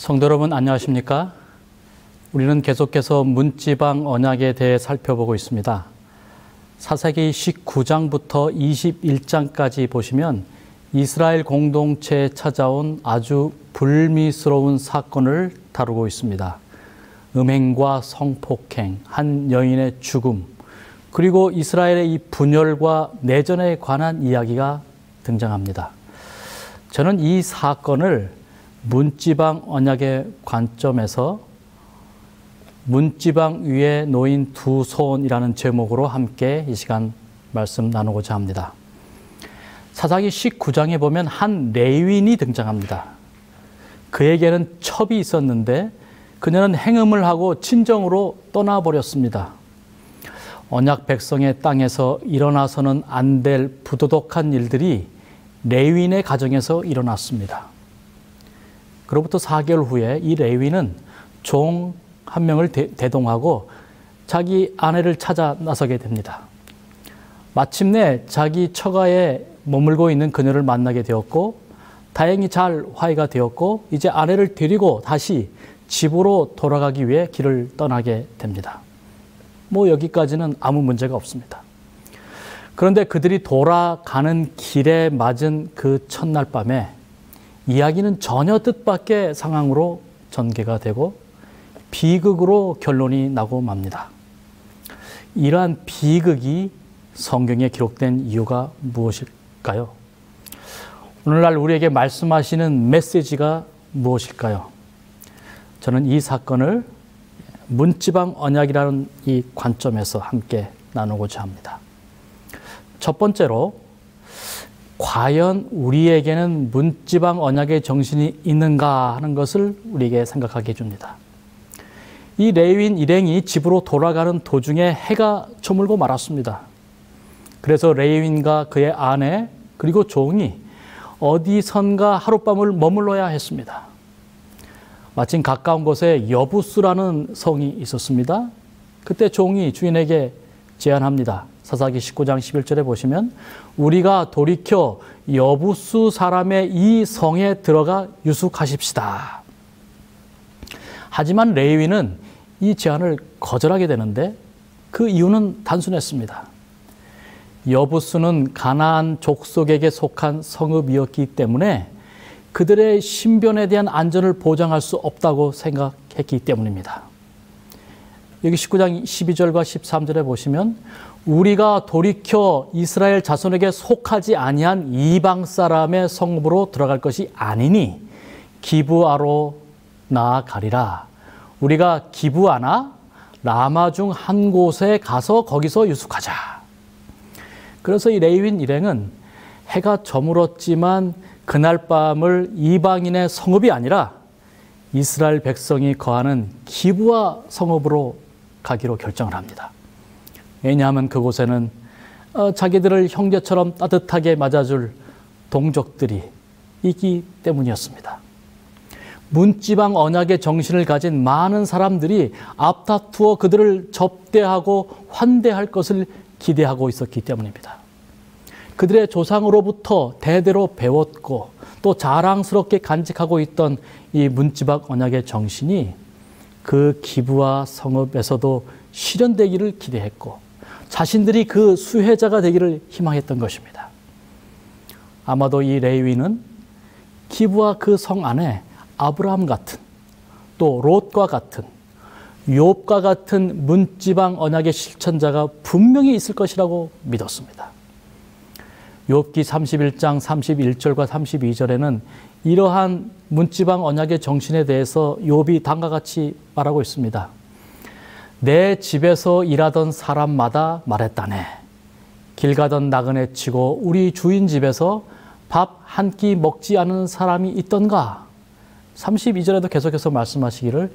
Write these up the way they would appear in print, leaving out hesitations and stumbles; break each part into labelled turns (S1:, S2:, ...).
S1: 성도 여러분 안녕하십니까? 우리는 계속해서 문지방 언약에 대해 살펴보고 있습니다. 사사기 19장부터 21장까지 보시면 이스라엘 공동체에 찾아온 아주 불미스러운 사건을 다루고 있습니다. 음행과 성폭행, 한 여인의 죽음, 그리고 이스라엘의 이 분열과 내전에 관한 이야기가 등장합니다. 저는 이 사건을 문지방 언약의 관점에서 문지방 위에 놓인 두 손이라는 제목으로 함께 이 시간 말씀 나누고자 합니다. 사사기 19장에 보면 한 레위인이 등장합니다. 그에게는 첩이 있었는데 그녀는 행음을 하고 친정으로 떠나버렸습니다. 언약 백성의 땅에서 일어나서는 안 될 부도덕한 일들이 레위인의 가정에서 일어났습니다. 그로부터 4개월 후에 이 레위인은 종 한 명을 대동하고 자기 아내를 찾아 나서게 됩니다. 마침내 자기 처가에 머물고 있는 그녀를 만나게 되었고 다행히 잘 화해가 되었고 이제 아내를 데리고 다시 집으로 돌아가기 위해 길을 떠나게 됩니다. 여기까지는 아무 문제가 없습니다. 그런데 그들이 돌아가는 길에 맞은 그 첫날 밤에 이야기는 전혀 뜻밖의 상황으로 전개가 되고 비극으로 결론이 나고 맙니다. 이러한 비극이 성경에 기록된 이유가 무엇일까요? 오늘날 우리에게 말씀하시는 메시지가 무엇일까요? 저는 이 사건을 문지방 언약이라는 이 관점에서 함께 나누고자 합니다. 첫 번째로, 과연 우리에게는 문지방 언약의 정신이 있는가 하는 것을 우리에게 생각하게 해줍니다. 이 레위인 일행이 집으로 돌아가는 도중에 해가 저물고 말았습니다. 그래서 레위인과 그의 아내 그리고 종이 어디선가 하룻밤을 머물러야 했습니다. 마침 가까운 곳에 여부스라는 성이 있었습니다. 그때 종이 주인에게 제안합니다. 사사기 19장 11절에 보시면 우리가 돌이켜 여부스 사람의 이 성에 들어가 유숙하십시다. 하지만 레위인은 이 제안을 거절하게 되는데 그 이유는 단순했습니다. 여부스는 가나안 족속에게 속한 성읍이었기 때문에 그들의 신변에 대한 안전을 보장할 수 없다고 생각했기 때문입니다. 여기 19장 12절과 13절에 보시면 우리가 돌이켜 이스라엘 자손에게 속하지 아니한 이방 사람의 성읍으로 들어갈 것이 아니니 기브아로 나아가리라. 우리가 기브아나 라마 중 한 곳에 가서 거기서 유숙하자. 그래서 이 레위인 일행은 해가 저물었지만 그날 밤을 이방인의 성읍이 아니라 이스라엘 백성이 거하는 기브아 성읍으로 가기로 결정을 합니다. 왜냐하면 그곳에는 자기들을 형제처럼 따뜻하게 맞아줄 동족들이 있기 때문이었습니다. 문지방 언약의 정신을 가진 많은 사람들이 앞다투어 그들을 접대하고 환대할 것을 기대하고 있었기 때문입니다. 그들의 조상으로부터 대대로 배웠고 또 자랑스럽게 간직하고 있던 이 문지방 언약의 정신이 그 기브아 성읍에서도 실현되기를 기대했고 자신들이 그 수혜자가 되기를 희망했던 것입니다. 아마도 이 레위인은 기브아 그 성 안에 아브라함 같은 또 롯과 같은 욥과 같은 문지방 언약의 실천자가 분명히 있을 것이라고 믿었습니다. 욥기 31장 31절과 32절에는 이러한 문지방 언약의 정신에 대해서 욥이 다음과 같이 말하고 있습니다. 내 집에서 일하던 사람마다 말했다네. 길 가던 나그네 치고 우리 주인 집에서 밥 한 끼 먹지 않은 사람이 있던가? 32절에도 계속해서 말씀하시기를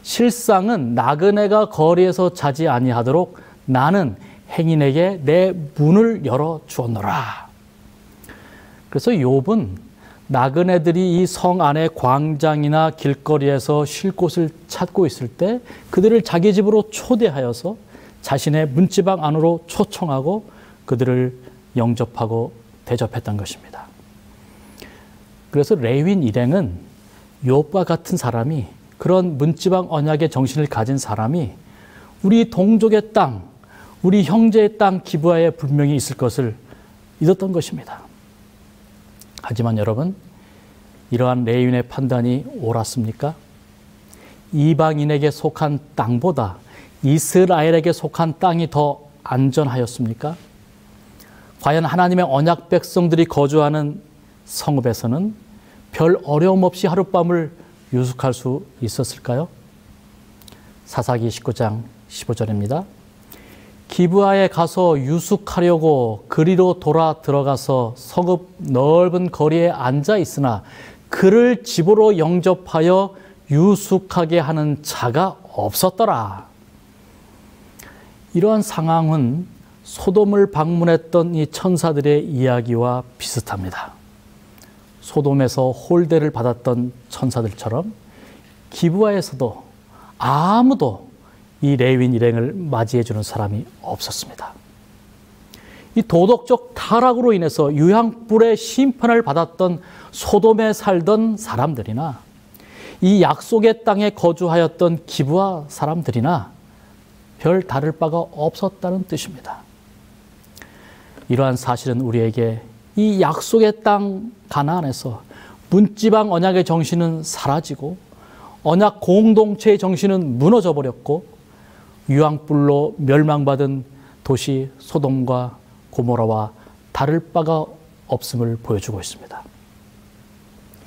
S1: 실상은 나그네가 거리에서 자지 아니하도록 나는 행인에게 내 문을 열어 주었노라. 그래서 욥은 나그네들이 이 성 안의 광장이나 길거리에서 쉴 곳을 찾고 있을 때 그들을 자기 집으로 초대하여서 자신의 문지방 안으로 초청하고 그들을 영접하고 대접했던 것입니다. 그래서 레위인 일행은 욥과 같은 사람이, 그런 문지방 언약의 정신을 가진 사람이 우리 동족의 땅, 우리 형제의 땅 기브아에 분명히 있을 것을 믿었던 것입니다. 하지만 여러분, 이러한 레위인의 판단이 옳았습니까? 이방인에게 속한 땅보다 이스라엘에게 속한 땅이 더 안전하였습니까? 과연 하나님의 언약 백성들이 거주하는 성읍에서는 별 어려움 없이 하룻밤을 유숙할 수 있었을까요? 사사기 19장 15절입니다. 기브아에 가서 유숙하려고 그리로 돌아 들어가서 성읍 넓은 거리에 앉아 있으나 그를 집으로 영접하여 유숙하게 하는 자가 없었더라. 이러한 상황은 소돔을 방문했던 이 천사들의 이야기와 비슷합니다. 소돔에서 홀대를 받았던 천사들처럼 기브아에서도 아무도 이 레위인 일행을 맞이해 주는 사람이 없었습니다. 이 도덕적 타락으로 인해서 유황불의 심판을 받았던 소돔에 살던 사람들이나 이 약속의 땅에 거주하였던 기브아 사람들이나 별 다를 바가 없었다는 뜻입니다. 이러한 사실은 우리에게 이 약속의 땅 가나안에서 문지방 언약의 정신은 사라지고 언약 공동체의 정신은 무너져 버렸고 유황불로 멸망받은 도시 소돔과 고모라와 다를 바가 없음을 보여주고 있습니다.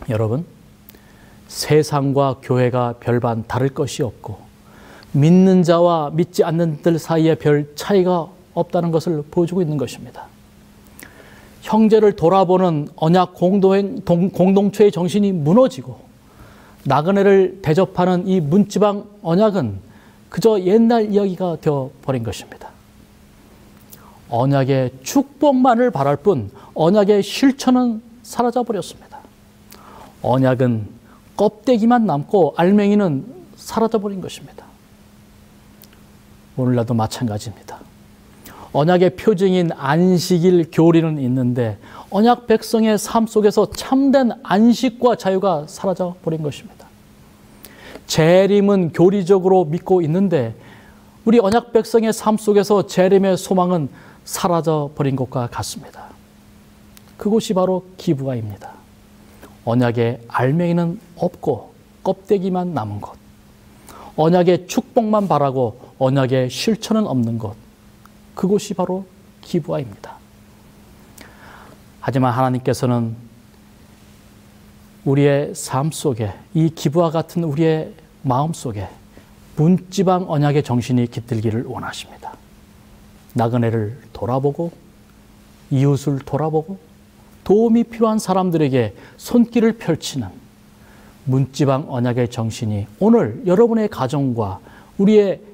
S1: 여러분, 세상과 교회가 별반 다를 것이 없고 믿는 자와 믿지 않는 들 사이에 별 차이가 없다는 것을 보여주고 있는 것입니다. 형제를 돌아보는 언약 공동체의 정신이 무너지고 나그네를 대접하는 이 문지방 언약은 그저 옛날 이야기가 되어버린 것입니다. 언약의 축복만을 바랄 뿐 언약의 실천은 사라져버렸습니다. 언약은 껍데기만 남고 알맹이는 사라져버린 것입니다. 오늘날도 마찬가지입니다. 언약의 표징인 안식일 교리는 있는데 언약 백성의 삶 속에서 참된 안식과 자유가 사라져버린 것입니다. 재림은 교리적으로 믿고 있는데 우리 언약 백성의 삶 속에서 재림의 소망은 사라져버린 것과 같습니다. 그곳이 바로 기브아입니다. 언약의 알맹이는 없고 껍데기만 남은 곳, 언약의 축복만 바라고 언약의 실천은 없는 곳, 그곳이 바로 기브아입니다. 하지만 하나님께서는 우리의 삶 속에 이 기브아 같은 우리의 마음 속에 문지방 언약의 정신이 깃들기를 원하십니다. 나그네를 돌아보고 이웃을 돌아보고 도움이 필요한 사람들에게 손길을 펼치는 문지방 언약의 정신이 오늘 여러분의 가정과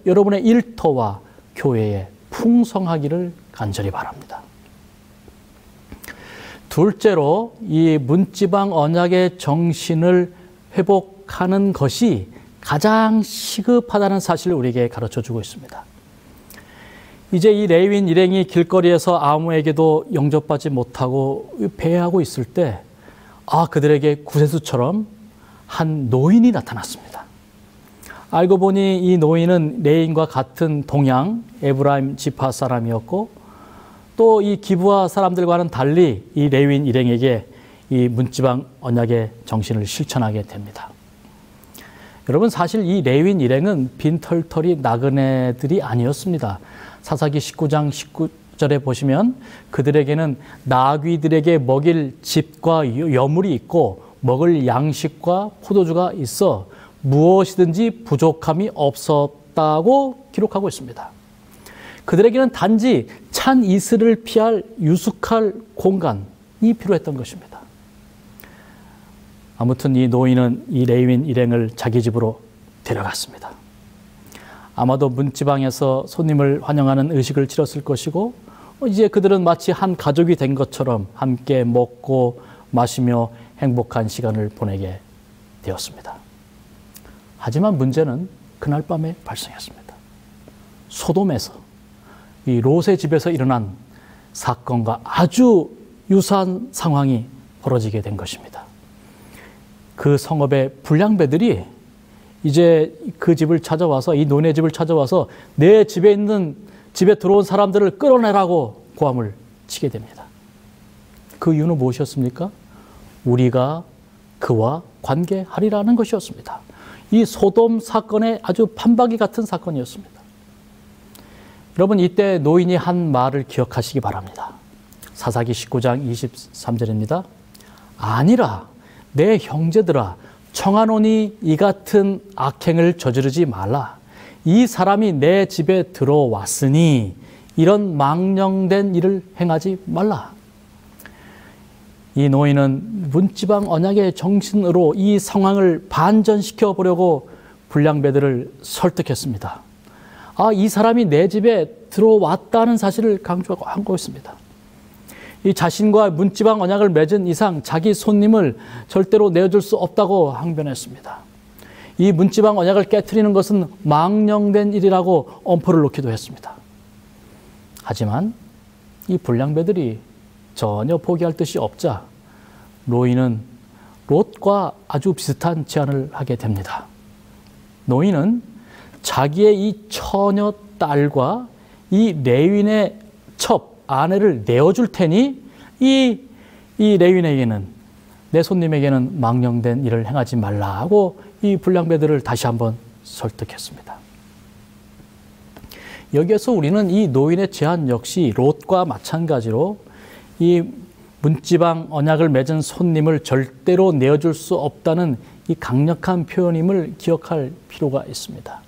S1: 여러분의 일터와 교회에 풍성하기를 간절히 바랍니다. 둘째로 이 문지방 언약의 정신을 회복하는 것이 가장 시급하다는 사실을 우리에게 가르쳐주고 있습니다. 이제 이 레위인 일행이 길거리에서 아무에게도 영접받지 못하고 배회하고 있을 때 그들에게 구세주처럼 한 노인이 나타났습니다. 알고 보니 이 노인은 레위인과 같은 동양 에브라임 지파 사람이었고 또 이 기브아 사람들과는 달리 이 레위인 일행에게 이 문지방 언약의 정신을 실천하게 됩니다. 여러분, 사실 이 레위인 일행은 빈털터리 나그네들이 아니었습니다. 사사기 19장 19절에 보시면 그들에게는 나귀들에게 먹일 집과 여물이 있고 먹을 양식과 포도주가 있어 무엇이든지 부족함이 없었다고 기록하고 있습니다. 그들에게는 단지 찬 이슬을 피할 유숙할 공간이 필요했던 것입니다. 아무튼 이 노인은 이 레위인 일행을 자기 집으로 데려갔습니다. 아마도 문지방에서 손님을 환영하는 의식을 치렀을 것이고 이제 그들은 마치 한 가족이 된 것처럼 함께 먹고 마시며 행복한 시간을 보내게 되었습니다. 하지만 문제는 그날 밤에 발생했습니다. 소돔에서 이 롯의 집에서 일어난 사건과 아주 유사한 상황이 벌어지게 된 것입니다. 그 성읍의 불량배들이 이제 그 집을 찾아와서, 이 노인의 집을 찾아와서 내 집에 들어온 사람들을 끌어내라고 고함을 치게 됩니다. 그 이유는 무엇이었습니까? 우리가 그와 관계하리라는 것이었습니다. 이 소돔 사건의 아주 판박이 같은 사건이었습니다. 여러분, 이때 노인이 한 말을 기억하시기 바랍니다. 사사기 19장 23절입니다. 아니라 내 형제들아, 청하노니 이 같은 악행을 저지르지 말라. 이 사람이 내 집에 들어왔으니 이런 망령된 일을 행하지 말라. 이 노인은 문지방 언약의 정신으로 이 상황을 반전시켜 보려고 불량배들을 설득했습니다. 이 사람이 내 집에 들어왔다는 사실을 강조하고 있습니다. 이 자신과 문지방 언약을 맺은 이상 자기 손님을 절대로 내어줄 수 없다고 항변했습니다. 이 문지방 언약을 깨트리는 것은 망령된 일이라고 엄포를 놓기도 했습니다. 하지만 이 불량배들이 전혀 포기할 뜻이 없자 노인은 롯과 아주 비슷한 제안을 하게 됩니다. 노인은 자기의 이 처녀 딸과 이 레윈의 첩 아내를 내어줄 테니 이 레윈에게는, 내 손님에게는 망령된 일을 행하지 말라 하고 이 불량배들을 다시 한번 설득했습니다. 여기에서 우리는 이 노인의 제안 역시 롯과 마찬가지로 이 문지방 언약을 맺은 손님을 절대로 내어줄 수 없다는 이 강력한 표현임을 기억할 필요가 있습니다.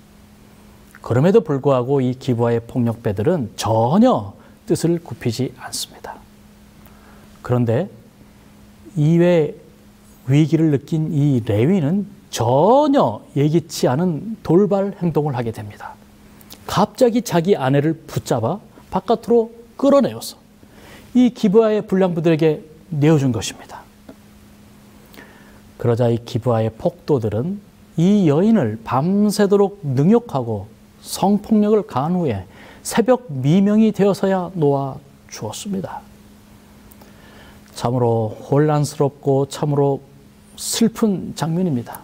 S1: 그럼에도 불구하고 이 기브아의 폭력배들은 전혀 뜻을 굽히지 않습니다. 그런데 이외 위기를 느낀 이 레위는 전혀 예기치 않은 돌발 행동을 하게 됩니다. 갑자기 자기 아내를 붙잡아 바깥으로 끌어내어서 이 기브아의 불량부들에게 내어준 것입니다. 그러자 이 기브아의 폭도들은 이 여인을 밤새도록 능욕하고 성폭력을 가한 후에 새벽 미명이 되어서야 놓아 주었습니다. 참으로 혼란스럽고 참으로 슬픈 장면입니다.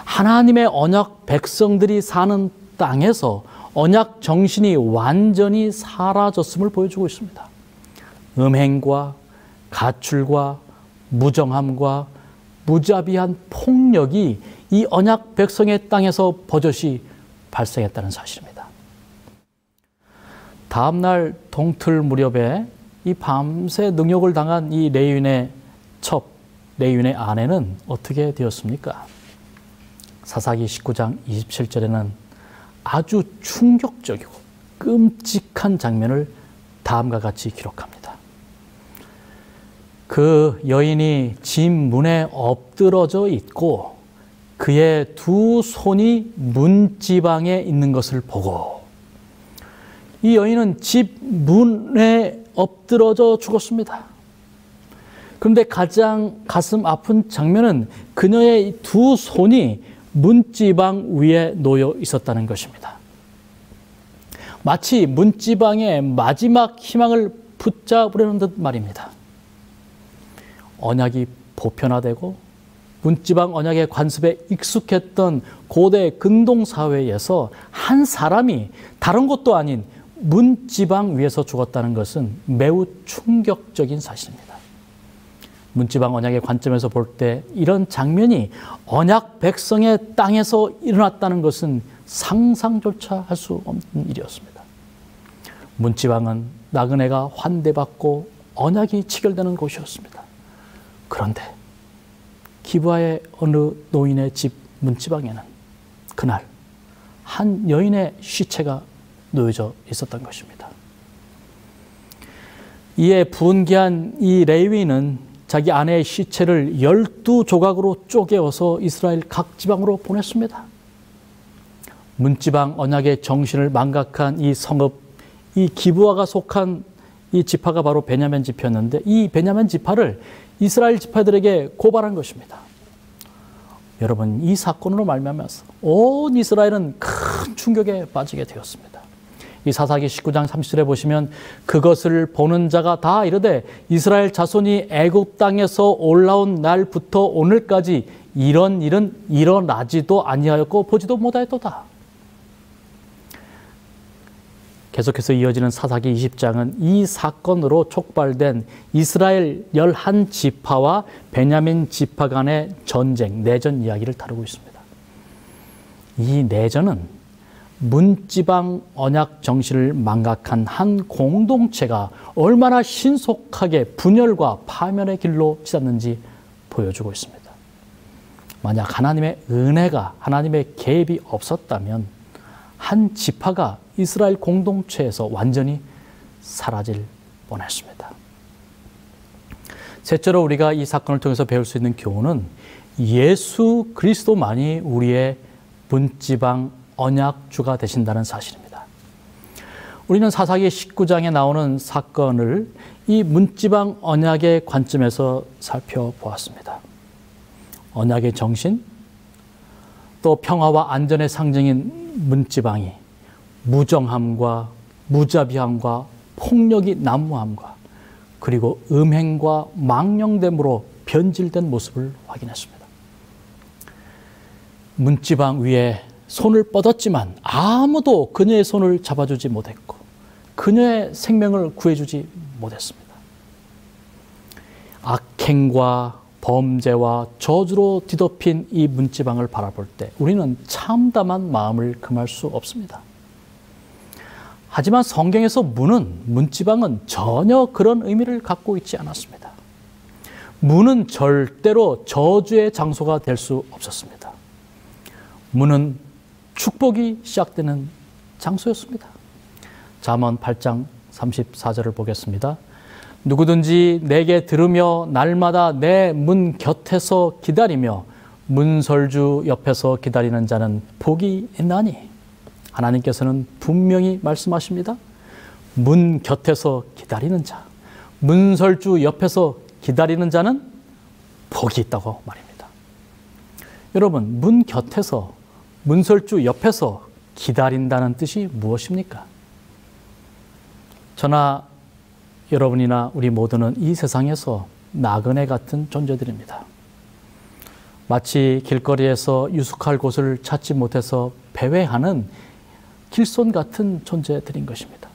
S1: 하나님의 언약 백성들이 사는 땅에서 언약 정신이 완전히 사라졌음을 보여주고 있습니다. 음행과 가출과 무정함과 무자비한 폭력이 이 언약 백성의 땅에서 버젓이 발생했다는 사실입니다. 다음날 동틀 무렵에 이 밤새 능욕을 당한 이 레윈의 첩, 레윈의 아내는 어떻게 되었습니까? 사사기 19장 27절에는 아주 충격적이고 끔찍한 장면을 다음과 같이 기록합니다. 그 여인이 집 문에 엎드러져 있고 그의 두 손이 문지방에 있는 것을 보고 이 여인은 집 문에 엎드러져 죽었습니다. 그런데 가장 가슴 아픈 장면은 그녀의 두 손이 문지방 위에 놓여 있었다는 것입니다. 마치 문지방의 마지막 희망을 붙잡으려는 듯 말입니다. 언약이 보편화되고 문지방 언약의 관습에 익숙했던 고대 근동사회에서 한 사람이 다른 곳도 아닌 문지방 위에서 죽었다는 것은 매우 충격적인 사실입니다. 문지방 언약의 관점에서 볼 때 이런 장면이 언약 백성의 땅에서 일어났다는 것은 상상조차 할 수 없는 일이었습니다. 문지방은 나그네가 환대받고 언약이 체결되는 곳이었습니다. 그런데 기브아의 어느 노인의 집 문지방에는 그날 한 여인의 시체가 놓여져 있었던 것입니다. 이에 분개한 이 레위는 자기 아내의 시체를 12조각으로 쪼개어서 이스라엘 각 지방으로 보냈습니다. 문지방 언약의 정신을 망각한 이 성읍, 이 기브아가 속한 이 지파가 바로 베냐민 지파였는데 이 베냐민 지파를 이스라엘 지파들에게 고발한 것입니다. 여러분, 이 사건으로 말미암아서 온 이스라엘은 큰 충격에 빠지게 되었습니다. 이 사사기 19장 30절에 보시면 그것을 보는 자가 다 이르되 이스라엘 자손이 애굽 땅에서 올라온 날부터 오늘까지 이런 일은 일어나지도 아니하였고 보지도 못하였도다. 계속해서 이어지는 사사기 20장은 이 사건으로 촉발된 이스라엘 11지파와 베냐민 지파 간의 전쟁, 내전 이야기를 다루고 있습니다. 이 내전은 문지방 언약 정신을 망각한 한 공동체가 얼마나 신속하게 분열과 파멸의 길로 치닫는지 보여주고 있습니다. 만약 하나님의 은혜가, 하나님의 개입이 없었다면 한 지파가 이스라엘 공동체에서 완전히 사라질 뻔했습니다. 셋째로 우리가 이 사건을 통해서 배울 수 있는 교훈은 예수 그리스도만이 우리의 문지방 언약주가 되신다는 사실입니다. 우리는 사사기 19장에 나오는 사건을 이 문지방 언약의 관점에서 살펴보았습니다. 언약의 정신, 또 평화와 안전의 상징인 문지방이 무정함과 무자비함과 폭력이 난무함과 그리고 음행과 망령됨으로 변질된 모습을 확인했습니다. 문지방 위에 손을 뻗었지만 아무도 그녀의 손을 잡아주지 못했고 그녀의 생명을 구해주지 못했습니다. 악행과 범죄와 저주로 뒤덮인 이 문지방을 바라볼 때 우리는 참담한 마음을 금할 수 없습니다. 하지만 성경에서 문지방은 전혀 그런 의미를 갖고 있지 않았습니다. 문은 절대로 저주의 장소가 될 수 없었습니다. 문은 축복이 시작되는 장소였습니다. 잠언 8장 34절을 보겠습니다. 누구든지 내게 들으며 날마다 내 문 곁에서 기다리며 문설주 옆에서 기다리는 자는 복이 있나니. 하나님께서는 분명히 말씀하십니다. 문 곁에서 기다리는 자, 문설주 옆에서 기다리는 자는 복이 있다고 말입니다. 여러분, 문 곁에서, 문설주 옆에서 기다린다는 뜻이 무엇입니까? 저나 여러분이나 우리 모두는 이 세상에서 나그네 같은 존재들입니다. 마치 길거리에서 유숙할 곳을 찾지 못해서 배회하는 길손 같은 존재들인 것입니다.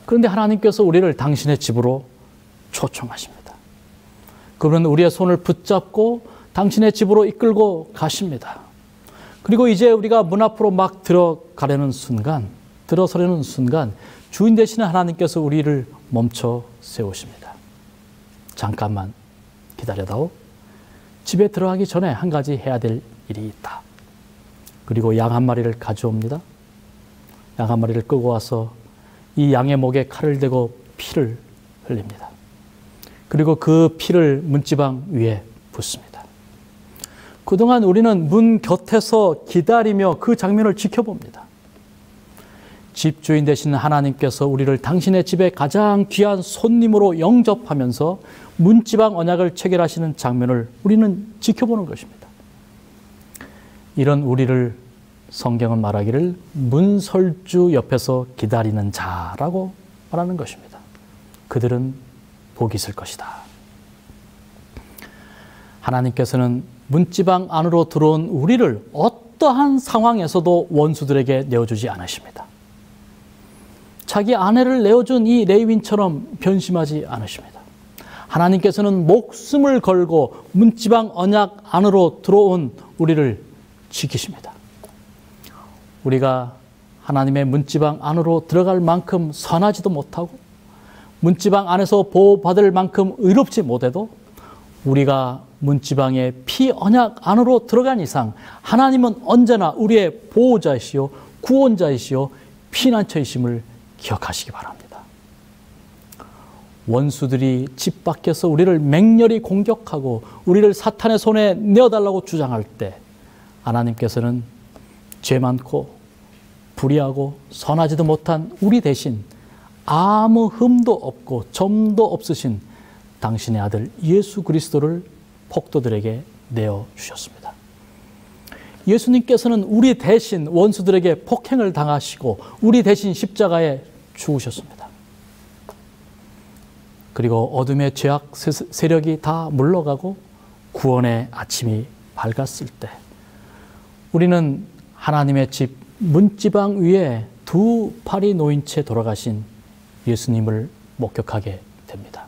S1: 그런데 하나님께서 우리를 당신의 집으로 초청하십니다. 그분은 우리의 손을 붙잡고 당신의 집으로 이끌고 가십니다. 그리고 이제 우리가 문 앞으로 막 들어서려는 순간 주인 되시는 하나님께서 우리를 멈춰 세우십니다. 잠깐만 기다려다오. 집에 들어가기 전에 한 가지 해야 될 일이 있다. 그리고 양 한 마리를 가져옵니다. 양 한 마리를 끌고 와서 이 양의 목에 칼을 대고 피를 흘립니다. 그리고 그 피를 문지방 위에 붓습니다. 그동안 우리는 문 곁에서 기다리며 그 장면을 지켜봅니다. 집주인 되시는 하나님께서 우리를 당신의 집에 가장 귀한 손님으로 영접하면서 문지방 언약을 체결하시는 장면을 우리는 지켜보는 것입니다. 이런 우리를 성경은 말하기를 문설주 옆에서 기다리는 자라고 말하는 것입니다. 그들은 복이 있을 것이다. 하나님께서는 문지방 안으로 들어온 우리를 어떠한 상황에서도 원수들에게 내어주지 않으십니다. 자기 아내를 내어준 이 레위인처럼 변심하지 않으십니다. 하나님께서는 목숨을 걸고 문지방 언약 안으로 들어온 우리를 지키십니다. 우리가 하나님의 문지방 안으로 들어갈 만큼 선하지도 못하고 문지방 안에서 보호받을 만큼 의롭지 못해도 우리가 문지방의 피언약 안으로 들어간 이상 하나님은 언제나 우리의 보호자이시요 구원자이시요 피난처이심을 기억하시기 바랍니다. 원수들이 집 밖에서 우리를 맹렬히 공격하고 우리를 사탄의 손에 내어달라고 주장할 때 하나님께서는 죄 많고 불의하고 선하지도 못한 우리 대신 아무 흠도 없고 점도 없으신 당신의 아들 예수 그리스도를 폭도들에게 내어주셨습니다. 예수님께서는 우리 대신 원수들에게 폭행을 당하시고 우리 대신 십자가에 죽으셨습니다. 그리고 어둠의 죄악 세력이 다 물러가고 구원의 아침이 밝았을 때 우리는 하나님의 집 문지방 위에 두 팔이 놓인 채 돌아가신 예수님을 목격하게 됩니다.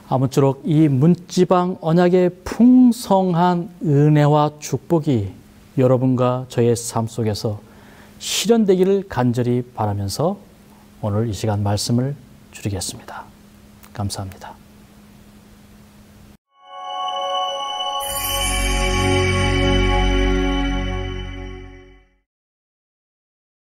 S1: 아무쪼록 이 문지방 언약의 풍성한 은혜와 축복이 여러분과 저의 삶 속에서 실현되기를 간절히 바라면서 오늘 이 시간 말씀을 줄이겠습니다. 감사합니다.